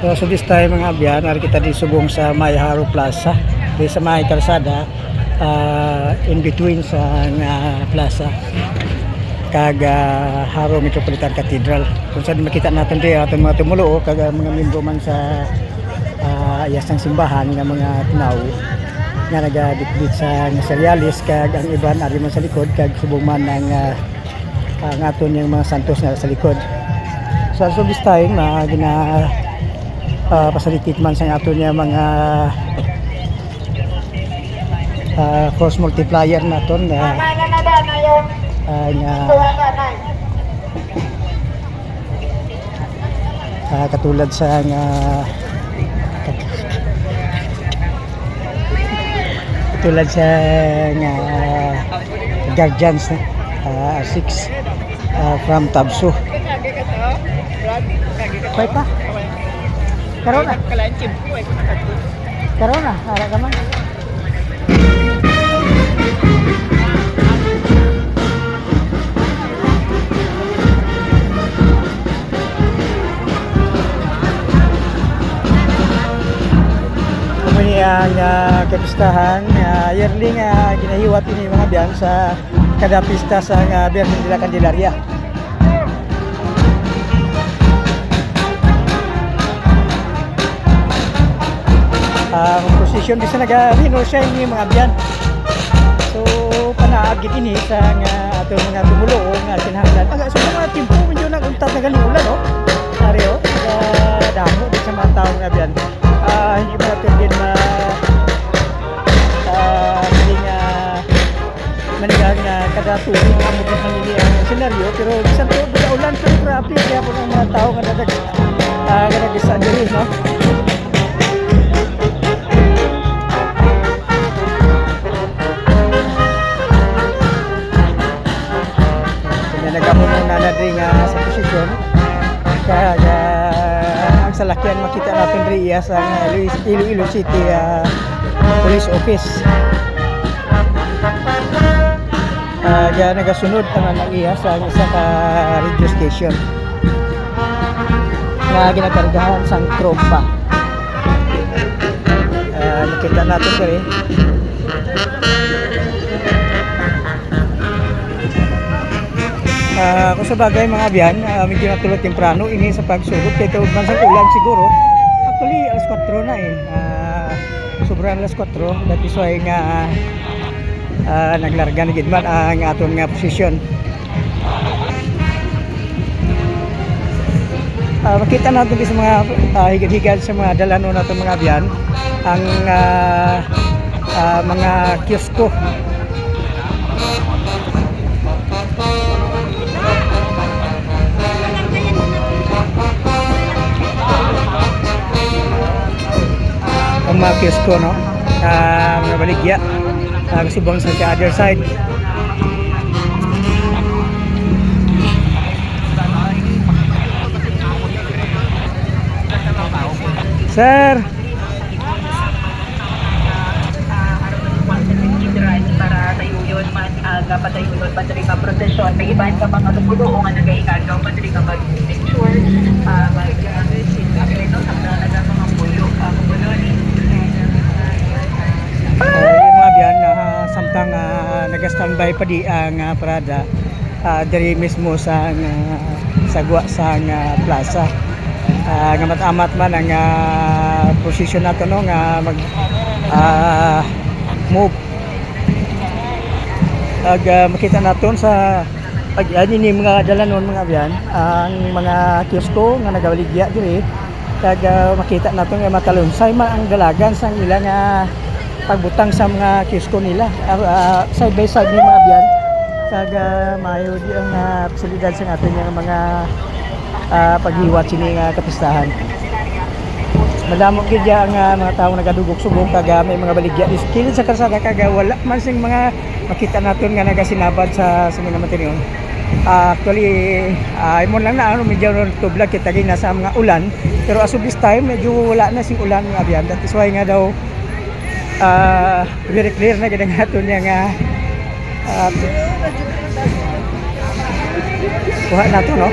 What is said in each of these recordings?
So this time mga abyan, ari kita disubong sa May Haro Plaza, di sa May Kalsada, in between sa plaza kag Haro Metropolitan Cathedral. Kung saan makita natin di aton mga tumulo kag mga membro man sa yasang simbahan nga mga tinaw nga nagaditbit sa serialis kag ang iban ari man sa likod kag subong man ang aton yung mga santos na sa likod. So this time pasalitit man sa ato niya mga force multiplier naton nga katulad sa guardians R6 from Tabso. Kaya pa? Karon na. Karon na, ara ka man. Kumuni ang kapistahan, yearly nga ginahiwat ini mga biyan sa kada pista sa Biyernes de la Candelaria. Ang posisyon di sa nag-minor siya ini mga biyan. So panaagit ini sa ato mga tumulo nga kinahanglan. Aga so mga timpo medyo naguntat na ganulan no. Areo damo di sa mga tawo nga biyan. Hindi ba natin din hindi nga manigang kada tuwing ang mga panili ang senaryo pero bisan to ulan pero traffic kaya po ng mga tao nga nag-isa diri no. Nagamuno na rin sa posisyon kaya ang salakyan makita natin rin iya sa Iloilo City Police Office kaya nagasunod naman ang iya sa isa ka radio station na ginakargahan sang tropa. Nakita natin ko rin kung sa bagay mga biyan, medyo natulog temprano ini sa pagsugod kaya ito man sa ulan siguro actually alas 4 na sobrang alas 4 that is why nga naglarga na gidman ang aton nga posisyon. Makita natin sa mga higad-higad sa mga dalano natin mga biyan ang mga kiosko. Ang mga kiosko no, mga baligya kasubang sa other side. Sir para tayuyon man aga patayuyon padri ka protesyon may iban ka mga tumulo kung ano nagaiikaw padri ka mag-picture mag-no sa talaga mga pulo kumuloni yung mga biyan samtang nag-standby pa di ang parada dari mismo sa sagwa sa plaza nga matamat man ang posisyon nato no nga mag move makita naton sa ini mga dalanon mga biyan ang mga kiosko nga nagabaligya diri kag makita naton nga matalunsay man ang dalagan sa ilang pagbutang sa mga kiosko nila side by side ni mga biyan kag maayo di ang pasilidad sa aton nga mga paghiwat sini nga kapistahan. Madamo gid ang mga tawo nagadugok subong kag may mga baligya iskilid sa kalsada kag wala man sing mga makita naton nga nagasinabad sa mga material. Actually imo lang na medyo tublag kita gina sa mga ulan pero as of this time medyo wala na sing ulan nga biyan. That is why nga daw very clear na gid ang aton nga kuha nato no.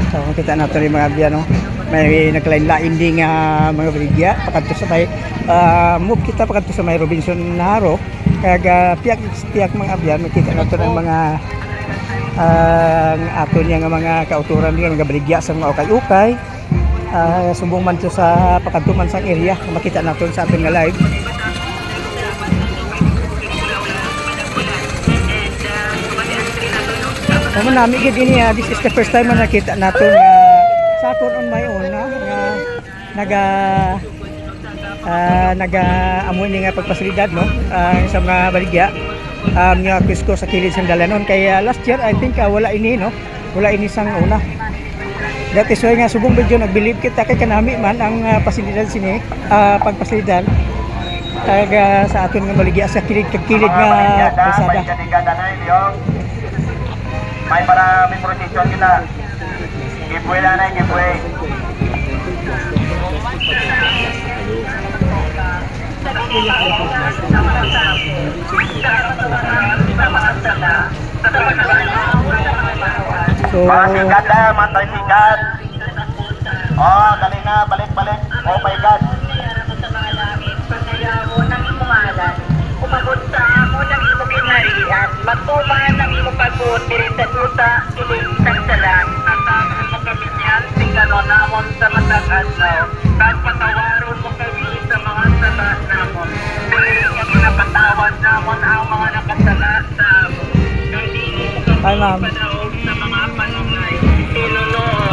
So makita nato rin mga biyan, no? May naglain-lain din nga mga baligya pakadto sa may move kita pakadto sa may Robinson Naro kag piyak mga abyan makita nato ng mga ang ato niya nga mga kauturan niya mga baligya sa mga ukay-ukay sumbong man to sa pakadto man sang area makita nato sa aton nga live. Naman namin gid ini this is the first time na nakita nato nga sa aton on my own nga nag-amoy ni nga pagpasilidad, no? Sa mga baligya nga Cusco sa kilid sang dalanon kaya last year I think wala ini, no? Wala ini sang una. That is why nga subong medyo nagbilib kita kay kanami man ang pasilidad sini pagpasilidad kag sa aton nga baligya sa kilid nga kalsada. May maraming prosesyon kita. Giveaway na na, giveaway. So, mga sikat na, mga sikat. Oh, dali na, balik-balik. Oh my God. Umabot sa amo ng imong ginharian, matuman ng imong pagbuot diri sa duta, ilig kansalan, at ang magkaminyan, tingganon namon sa matag adlaw, kag patawaron mo kami sa mga sala namon. Dili nga pinapatawad namon ang mga nakasala sa amon. Dili mo kami padaog sa mga panungay,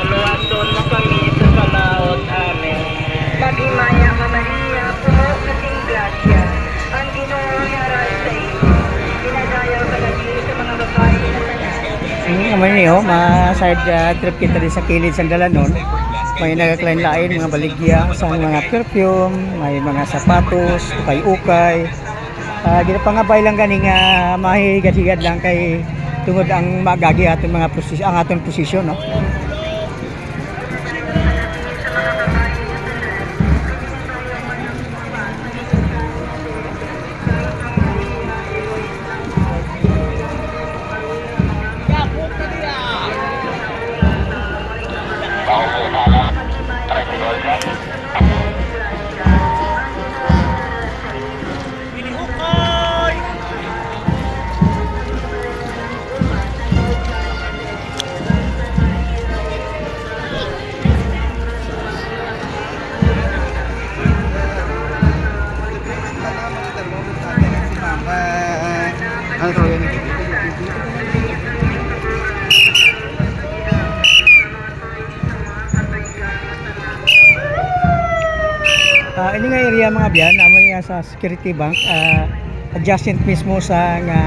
luwason mo kami sa palaot. Amen. Magimaya Maria, puno kasing grasya. Ang Ginoo haral sa iyo. Dinadayaw ka lagi sa mga babae na tanan. naman niyo, ma-side trip kita din sa kilid sang dalanon. May nagakalain-lain mga baligya sa mga perfume, may mga sapatos, ukay-ukay. Ginapangabay lang gani nga mahigad-higad lang kay tungod ang magagi aton mga posisyon, ang aton posisyon, no? Ini nga area mga biyan, amoy nga sa Security Bank, adjacent mismo sa nga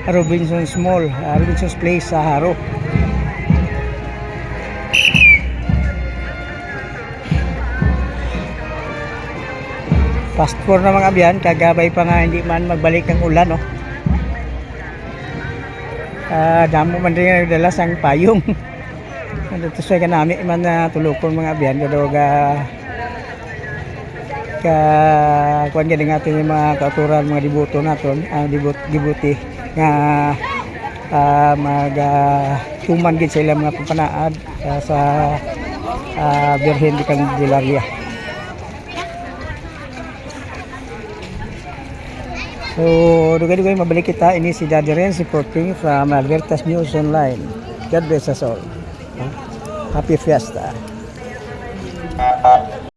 Robinson's Mall, Robinson's Place sa Haro. Fast forward na mga biyan, kagabay pa nga hindi man magbalik ang ulan, no? Damo man rin nagdala sang payong. Ito sa kanami man na tulukon mga biyan, kadoga kuan gani nga atin yung mga kauturan, mga dibuto naton, dibuti nga tuman gid sila mga pagpanaad sa Birhen de Candelaria. So dugay-dugay mabalik kita, ini si Daddy Renz reporting from Albertas News Online. God bless us all. Happy Fiesta.